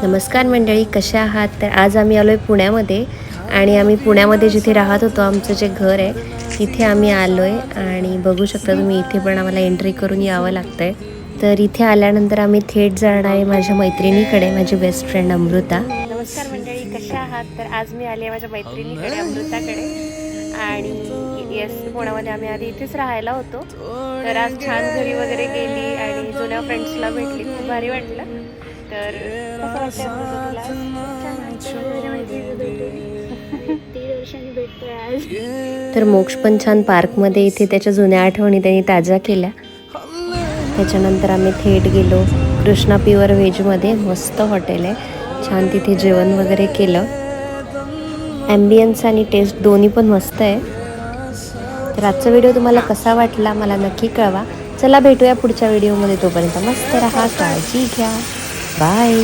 नमस्कार मंडळी, कशा आहात? तर आज आम्ही आलो आहे पुण्यामध्ये आणि आम्ही पुण्यामध्ये जिथे राहत होतो आमचं जे घर आहे तिथे आम्ही आलो आहे आणि बघू शकता तुम्ही इथे पण आम्हाला एंट्री करून यावं लागतं आहे. तर इथे आल्यानंतर आम्ही थेट जाणार आहे माझ्या मैत्रिणीकडे, माझी बेस्ट फ्रेंड अमृता. नमस्कार मंडळी, कशा आहात? तर आज मी आले आहे माझ्या मैत्रिणीकडे, अमृताकडे. आणि येस, पुण्यामध्ये आम्ही आधी इथेच राहायला होतो. तर आज छान घरी वगैरे गेली आणि जुन्या फ्रेंड्सला भेटली, खूप भारी वाटलं. तर कसं वाटतं तुला? तर मोक्ष पण छान पार्कमध्ये इथे त्याच्या जुन्या आठवणी त्यांनी ताज्या केल्या. त्याच्यानंतर आम्ही थेट गेलो कृष्णा प्युअर व्हेजमध्ये. मस्त हॉटेल आहे, छान तिथे जेवण वगैरे केलं. ॲम्बियन्स आणि टेस्ट दोन्ही पण मस्त आहे. तर आजचा व्हिडिओ तुम्हाला कसा वाटला मला नक्की कळवा. चला भेटूया पुढच्या व्हिडिओमध्ये. तोपर्यंत मस्त राहा, काळजी घ्या, बाय.